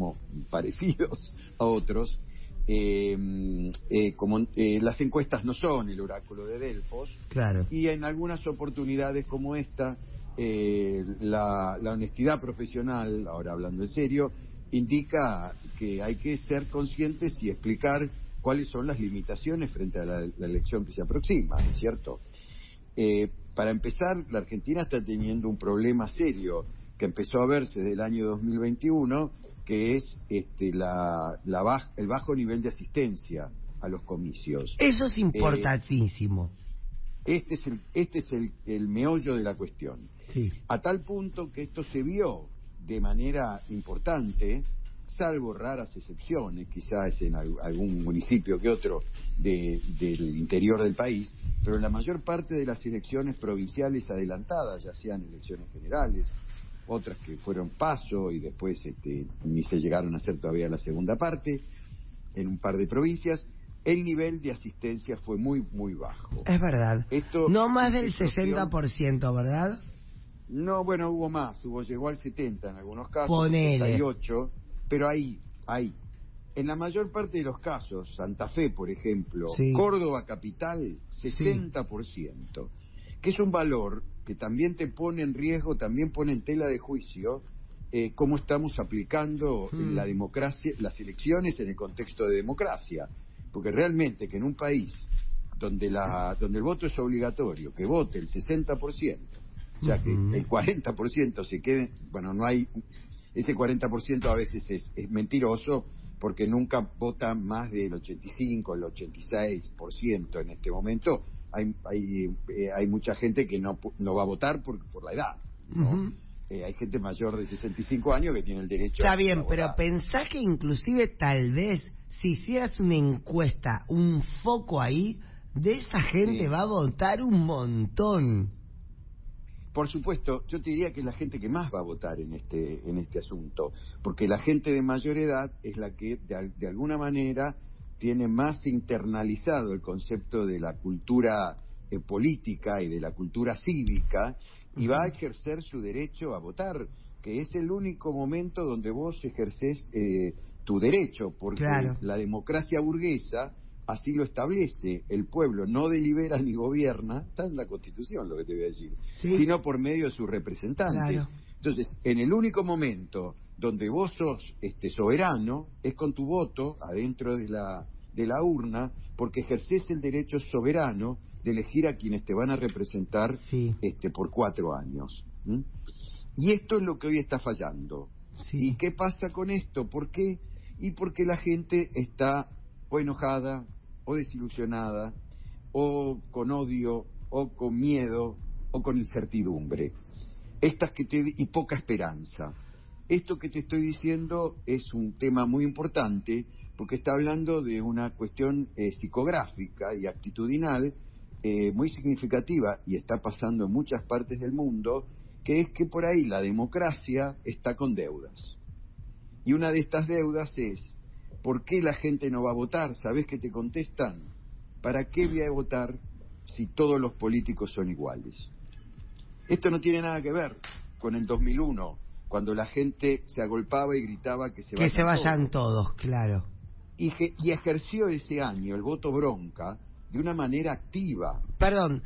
somos parecidos a otros, las encuestas no son el oráculo de Delfos, Claro. y en algunas oportunidades como esta, la honestidad profesional, ahora hablando en serio, indica que hay que ser conscientes y explicar cuáles son las limitaciones frente a la elección que se aproxima, ¿no es cierto? Para empezar, la Argentina está teniendo un problema serio que empezó a verse desde el año 2021, que es el bajo nivel de asistencia a los comicios. Eso es importantísimo. Este es el meollo de la cuestión. Sí. A tal punto que esto se vio de manera importante, salvo raras excepciones, quizás en algún municipio que otro del interior del país, pero en la mayor parte de las elecciones provinciales adelantadas, ya sean elecciones generales, otras que fueron paso y después ni se llegaron a hacer todavía la segunda parte, en un par de provincias, el nivel de asistencia fue muy, muy bajo. Es verdad. No más del explosión, 60%, ¿verdad? No, bueno, hubo más, llegó al 70 en algunos casos, Ponele. 78, pero ahí. En la mayor parte de los casos, Santa Fe, por ejemplo, Sí. Córdoba capital, 60%, que es un valor que también te pone en riesgo, también pone en tela de juicio cómo estamos aplicando la democracia, las elecciones en el contexto de democracia, porque realmente que en un país donde el voto es obligatorio, que vote el 60%, o sea que el 40% se quede, bueno, no hay, ese 40% a veces es mentiroso, porque nunca vota más del 85, el 86% en este momento. Hay mucha gente que no va a votar por la edad, ¿no? Hay gente mayor de 65 años que tiene el derecho Está bien, a pero votar. pensá que inclusive tal vez si hicieras una encuesta, un foco ahí, de esa gente va a votar un montón. Por supuesto, yo te diría que es la gente que más va a votar en este asunto, porque la gente de mayor edad es la que de alguna manera tiene más internalizado el concepto de la cultura política y de la cultura cívica, y va a ejercer su derecho a votar, que es el único momento donde vos ejercés tu derecho, porque la democracia burguesa así lo establece. El pueblo no delibera ni gobierna, está en la Constitución lo que te voy a decir, sino por medio de sus representantes. Entonces, en el único momento donde vos sos soberano es con tu voto adentro de la urna, porque ejercés el derecho soberano de elegir a quienes te van a representar por 4 años. Y esto es lo que hoy está fallando. ¿Y qué pasa con esto? ¿Por qué? Y porque la gente está o enojada, o desilusionada, o con odio, o con miedo, o con incertidumbre. Y poca esperanza. Esto que te estoy diciendo es un tema muy importante, porque está hablando de una cuestión psicográfica y actitudinal muy significativa, y está pasando en muchas partes del mundo, que es que por ahí la democracia está con deudas. Y una de estas deudas es: ¿por qué la gente no va a votar? ¿Sabés qué te contestan? ¿Para qué voy a votar si todos los políticos son iguales? Esto no tiene nada que ver con el 2001, cuando la gente se agolpaba y gritaba que se vayan todos, claro. Y ejerció ese año el voto bronca de una manera activa. Perdón,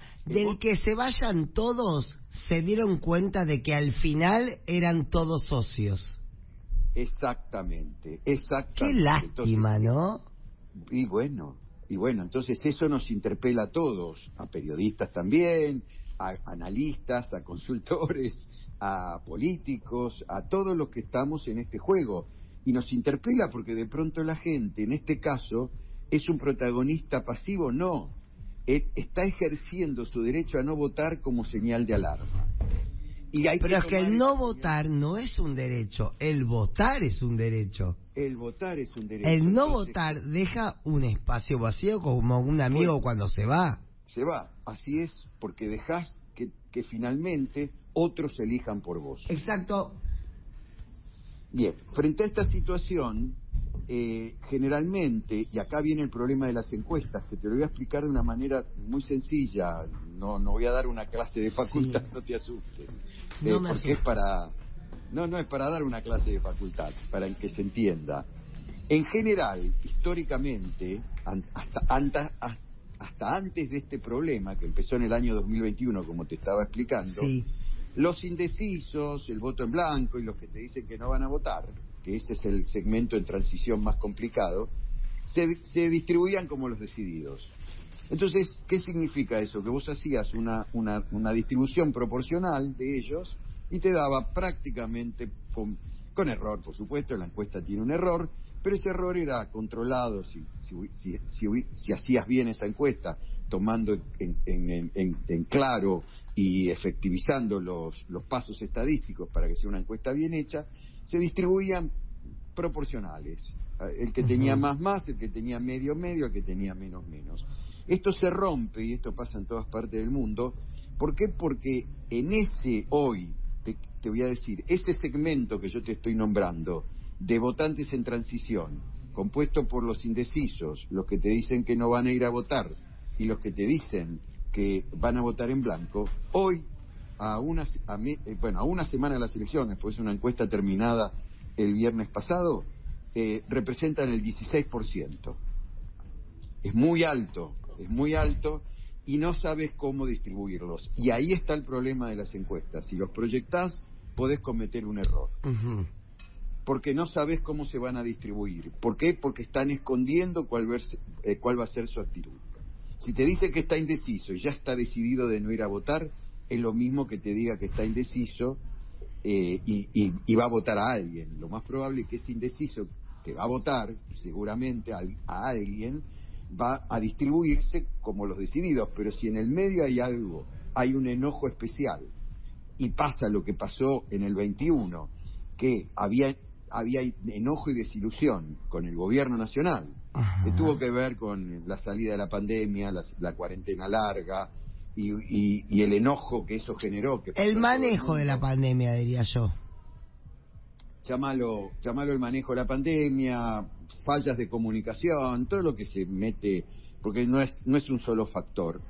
que se vayan todos, se dieron cuenta de que al final eran todos socios. Exactamente. Qué lástima, entonces, ¿no? Y bueno, entonces eso nos interpela a todos, a periodistas también, a analistas, a consultores, a políticos, a todos los que estamos en este juego. Y nos interpela porque de pronto la gente, en este caso, es un protagonista pasivo. No, está ejerciendo su derecho a no votar como señal de alarma. Pero es que el no votar no es un derecho, el votar es un derecho. El votar es un derecho. El no votar deja un espacio vacío, como un amigo cuando se va. Se va, así es, porque dejás que finalmente otros elijan por vos. Exacto. Bien, frente a esta situación, generalmente, y acá viene el problema de las encuestas, que te lo voy a explicar de una manera muy sencilla, no voy a dar una clase de facultad, no te asustes, porque no es para dar una clase de facultad, para que se entienda. En general, históricamente, hasta antes de este problema, que empezó en el año 2021, como te estaba explicando, Sí. los indecisos, el voto en blanco y los que te dicen que no van a votar, que ese es el segmento en transición más complicado, se distribuían como los decididos. Entonces, ¿qué significa eso? Que vos hacías una distribución proporcional de ellos y te daba prácticamente, con error, por supuesto, la encuesta tiene un error, pero ese error era controlado si hacías bien esa encuesta, tomando en claro y efectivizando los pasos estadísticos para que sea una encuesta bien hecha, se distribuían proporcionales. El que tenía más, el que tenía medio, el que tenía menos. Esto se rompe, y esto pasa en todas partes del mundo. ¿Por qué? Porque en ese hoy, te voy a decir, ese segmento que yo te estoy nombrando, de votantes en transición, compuesto por los indecisos, los que te dicen que no van a ir a votar, y los que te dicen que van a votar en blanco, hoy, a una semana de las elecciones, pues una encuesta terminada el viernes pasado, representan el 16%. Es muy alto, y no sabes cómo distribuirlos. Y ahí está el problema de las encuestas. Si los proyectás, podés cometer un error. Porque no sabes cómo se van a distribuir. ¿Por qué? Porque están escondiendo cuál va a ser su actitud. Si te dice que está indeciso y ya está decidido de no ir a votar, es lo mismo que te diga que está indeciso y va a votar a alguien. Lo más probable es que ese indeciso que va a votar, seguramente a alguien, va a distribuirse como los decididos. Pero si en el medio hay un enojo especial, y pasa lo que pasó en el 21, que había enojo y desilusión con el gobierno nacional, que tuvo que ver con la salida de la pandemia, la cuarentena larga y el enojo que eso generó. El manejo de la pandemia, diría yo. Llámalo el manejo de la pandemia, fallas de comunicación, todo lo que se mete, porque no es un solo factor.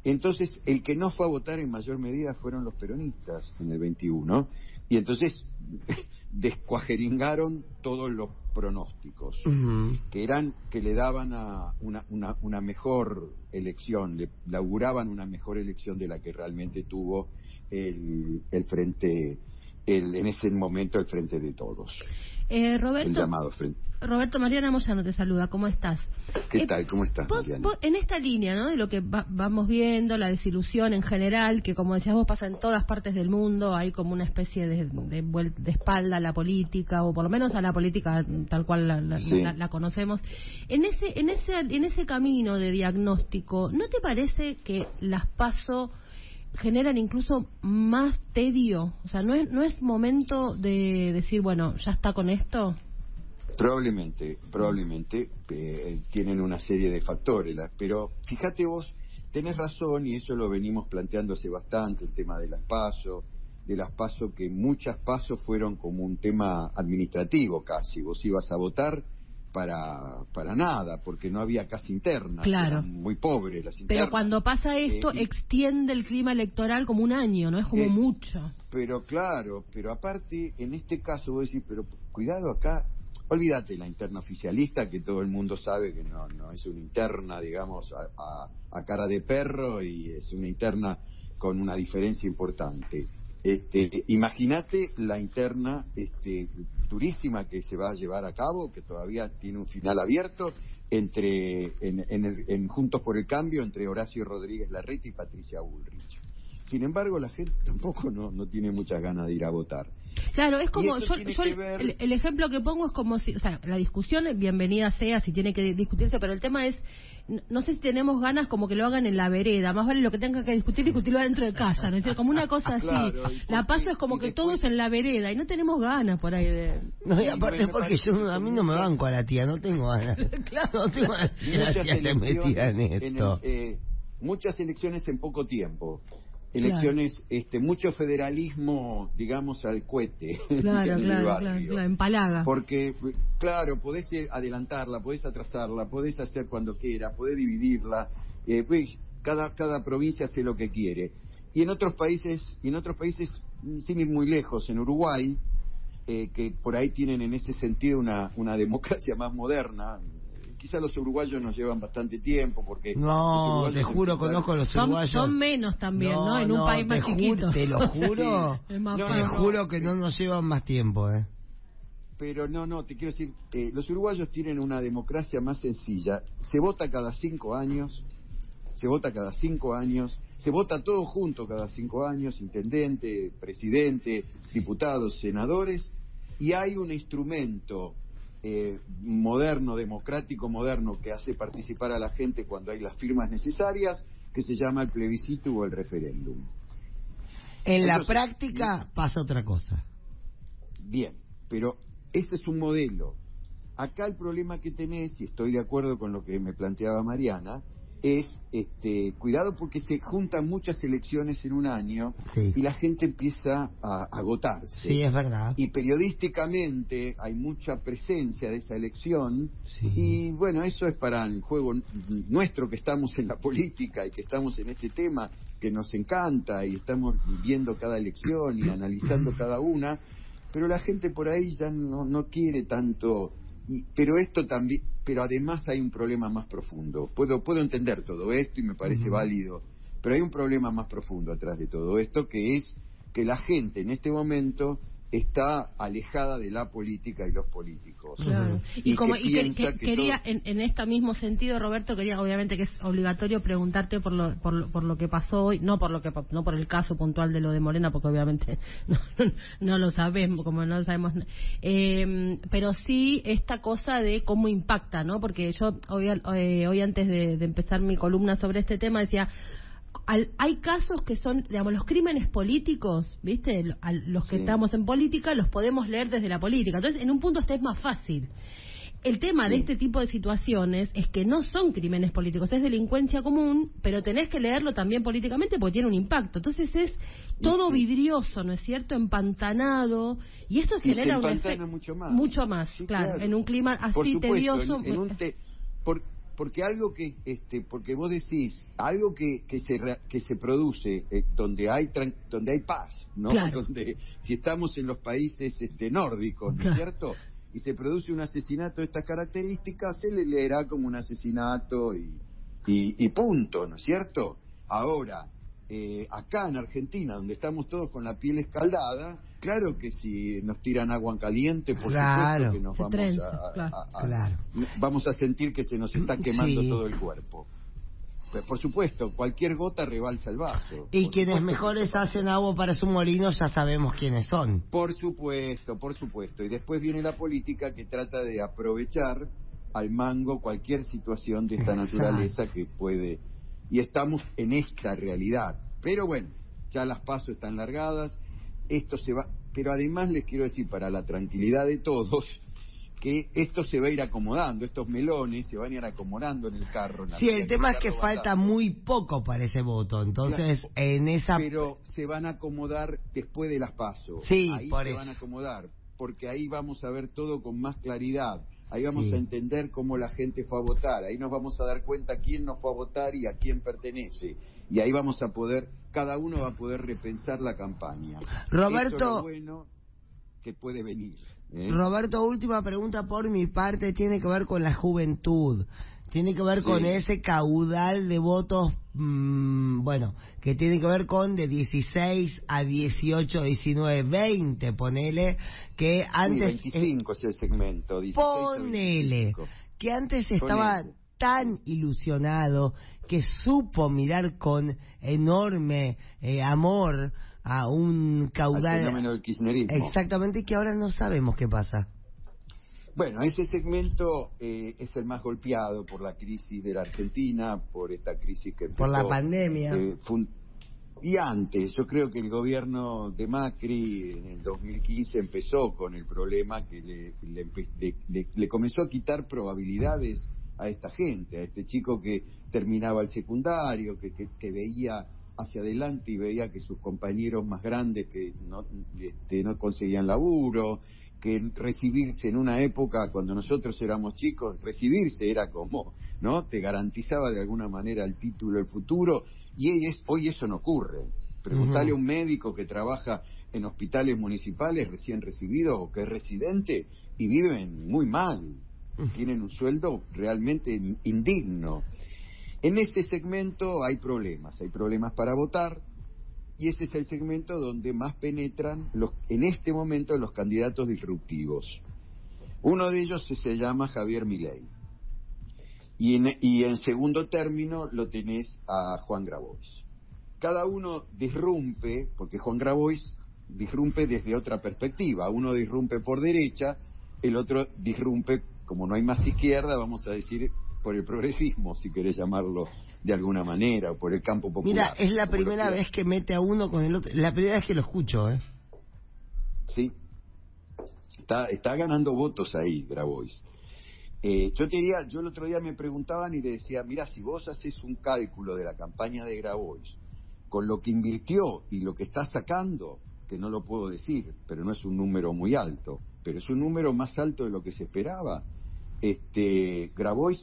Entonces, el que no fue a votar en mayor medida fueron los peronistas en el 21, y entonces descuajeringaron todos los pronósticos, que le daban a una mejor elección, le auguraban una mejor elección de la que realmente tuvo el frente, en ese momento el Frente de Todos. Roberto, el llamado frente. Roberto, Mariana Moyano te saluda, ¿cómo estás? ¿Qué tal? ¿Cómo estás, Mariana? Vos, en esta línea, ¿no?, de lo que vamos viendo, la desilusión en general, que como decías vos pasa en todas partes del mundo, hay como una especie de espalda a la política, o por lo menos a la política tal cual la conocemos. En ese camino de diagnóstico, ¿no te parece que las PASO generan incluso más tedio? O sea, ¿no es momento de decir, bueno, ya está con esto? Probablemente tienen una serie de factores, pero fíjate vos, tenés razón, y eso lo venimos planteando hace bastante, el tema de las PASO, que muchas PASO fueron como un tema administrativo casi. Vos ibas a votar para nada, porque no había casi internas, claro, eran muy pobres las internas. Pero cuando pasa esto, extiende el clima electoral como un año, ¿no? Es como mucho. Pero claro, pero aparte, en este caso vos decís, pero cuidado acá, olvídate la interna oficialista, que todo el mundo sabe que no es una interna, digamos, a cara de perro, y es una interna con una diferencia importante. Imagínate la interna durísima que se va a llevar a cabo, que todavía tiene un final abierto, en Juntos por el Cambio, entre Horacio Rodríguez Larreta y Patricia Bullrich. Sin embargo, la gente tampoco no tiene muchas ganas de ir a votar. Claro, es como el ejemplo que pongo es como si, o sea, la discusión bienvenida sea si tiene que discutirse, pero el tema es, no sé si tenemos ganas como que lo hagan en la vereda, más vale lo que tengan que discutirlo adentro de casa, ¿no? Es decir, como una cosa claro, así. La PASO es como que después todos en la vereda y no tenemos ganas por ahí de... No, y aparte porque a mí no me banco a la tía, no tengo ganas. Claro, no tengo ganas de la tía metida en esto. Muchas elecciones en poco tiempo. Elecciones, claro. Mucho federalismo, digamos, al cohete. Claro, empalaga. Porque, claro, podés adelantarla, podés atrasarla, podés hacer cuando quieras, podés dividirla. Pues, cada provincia hace lo que quiere. Y en otros países, sin ir muy lejos, en Uruguay, que por ahí tienen en ese sentido una democracia más moderna. Quizá los uruguayos nos llevan bastante tiempo porque... No, te juro, conozco a los uruguayos. Son menos también, ¿no? En un país más chiquito. Te lo juro, Es más te juro que no nos llevan más tiempo, Pero no, te quiero decir, los uruguayos tienen una democracia más sencilla. Se vota cada 5 años, se vota todo junto cada 5 años, intendente, presidente, diputados, senadores, y hay un instrumento moderno, democrático moderno, que hace participar a la gente cuando hay las firmas necesarias, que se llama el plebiscito o el referéndum. En la práctica pasa otra cosa. Bien, pero ese es un modelo. Acá el problema que tenés, y estoy de acuerdo con lo que me planteaba Mariana, es cuidado porque se juntan muchas elecciones en un año, sí, y la gente empieza a agotarse. Sí, es verdad. Y periodísticamente hay mucha presencia de esa elección, sí, y bueno, eso es para el juego nuestro que estamos en la política y que estamos en este tema que nos encanta y estamos viendo cada elección y analizando cada una, pero la gente por ahí ya no quiere tanto. Pero esto también, pero además hay un problema más profundo. Puedo entender todo esto y me parece válido, pero hay un problema más profundo atrás de todo esto, que es que la gente en este momento está alejada de la política y los políticos. Claro. Y quería, todo... en este mismo sentido, Roberto, quería, obviamente que es obligatorio preguntarte por lo que pasó hoy, no por el caso puntual de lo de Morena, porque obviamente no lo sabemos, como no lo sabemos, pero sí esta cosa de cómo impacta, ¿no? Porque yo hoy antes de empezar mi columna sobre este tema decía, hay casos que son, digamos, los crímenes políticos, ¿viste? Los que estamos en política los podemos leer desde la política. Entonces, en un punto es más fácil. El tema de este tipo de situaciones es que no son crímenes políticos, es delincuencia común, pero tenés que leerlo también políticamente porque tiene un impacto. Entonces es todo vidrioso, ¿no es cierto? Empantanado, y esto genera un efecto mucho más, sí, claro, en un clima así por supuesto, tedioso. Porque algo que porque vos decís algo que se produce donde hay paz, ¿no? Claro. Donde si estamos en los países nórdicos, ¿no es cierto? Y se produce un asesinato de estas características, se le leerá como un asesinato y punto, ¿no es cierto? Ahora, acá en Argentina, donde estamos todos con la piel escaldada, claro que si nos tiran agua en caliente, por supuesto que nos vamos a sentir que se nos está quemando todo el cuerpo. Pero, por supuesto, cualquier gota rebalsa el vaso. Y quienes mejores hacen agua para su molino ya sabemos quiénes son. Por supuesto. Y después viene la política que trata de aprovechar al mango cualquier situación de esta naturaleza que puede... Y estamos en esta realidad. Pero bueno, ya las PASO están largadas, esto se va... Pero además les quiero decir, para la tranquilidad de todos, que esto se va a ir acomodando, estos melones se van a ir acomodando en el carro. Sí, el tema es que falta muy poco para ese voto, entonces claro, en esa... Pero se van a acomodar después de las PASO. Sí, ahí por se eso. Van a acomodar, porque ahí vamos a ver todo con más claridad. Ahí vamos a entender cómo la gente fue a votar, ahí nos vamos a dar cuenta quién no fue a votar y a quién pertenece. Y ahí vamos a poder, cada uno va a poder repensar la campaña. Roberto, eso es lo bueno que puede venir. Roberto, última pregunta por mi parte, tiene que ver con la juventud. Tiene que ver con ese caudal de votos, que tiene que ver con de 16 a 18, 19, 20, ponele, que antes... Sí, 25 es el segmento, 16 ponele, que antes estaba tan ilusionado, que supo mirar con enorme amor a un caudal... Al fenómeno del kirchnerismo. Exactamente, y que ahora no sabemos qué pasa. Bueno, ese segmento es el más golpeado por la crisis de la Argentina, por esta crisis que empezó, por la pandemia. Y antes, yo creo que el gobierno de Macri en el 2015 empezó con el problema que le comenzó a quitar probabilidades a esta gente, a este chico que terminaba el secundario, que veía hacia adelante y veía que sus compañeros más grandes que no conseguían laburo, que recibirse en una época cuando nosotros éramos chicos, recibirse era como, ¿no? Te garantizaba de alguna manera el título, el futuro, y hoy eso no ocurre. Preguntale a un médico que trabaja en hospitales municipales recién recibidos o que es residente y viven muy mal, tienen un sueldo realmente indigno. En ese segmento hay problemas para votar, y ese es el segmento donde más penetran en este momento los candidatos disruptivos. Uno de ellos se llama Javier Milei, y en segundo término lo tenés a Juan Grabois. Cada uno disrumpe, porque Juan Grabois disrumpe desde otra perspectiva. Uno disrumpe por derecha, el otro disrumpe, como no hay más izquierda, vamos a decir, por el progresismo, si querés llamarlo de alguna manera, o por el campo popular. Mira, es la primera vez que mete a uno con el otro, la primera vez que lo escucho, ¿eh? Sí, está ganando votos ahí, Grabois. Yo el otro día me preguntaban y le decía, mira, si vos haces un cálculo de la campaña de Grabois, con lo que invirtió y lo que está sacando, que no lo puedo decir, pero no es un número muy alto, pero es un número más alto de lo que se esperaba. Grabois,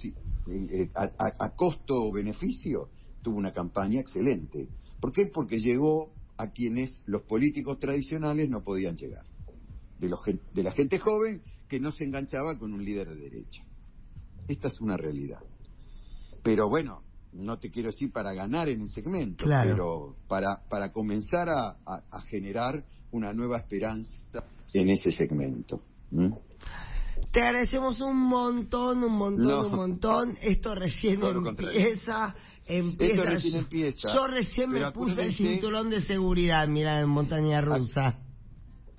a costo-beneficio, tuvo una campaña excelente. ¿Por qué? Porque llegó a quienes los políticos tradicionales no podían llegar. De la gente joven que no se enganchaba con un líder de derecha. Esta es una realidad. Pero bueno, no te quiero decir para ganar en el segmento, claro, pero para comenzar a generar una nueva esperanza en ese segmento. Te agradecemos un montón. Esto recién empieza. Esto recién empieza. Yo recién me puse el cinturón de seguridad, mira, en montaña rusa.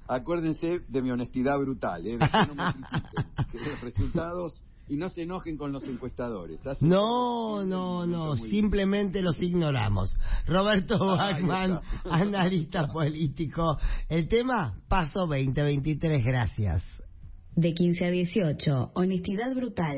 Acuérdense de mi honestidad brutal, de que no me critiquen, que los resultados, y no se enojen con los encuestadores. No, simplemente los ignoramos. Roberto Bachmann, analista político. El tema, Paso 2023, gracias. De 15 a 18, honestidad brutal.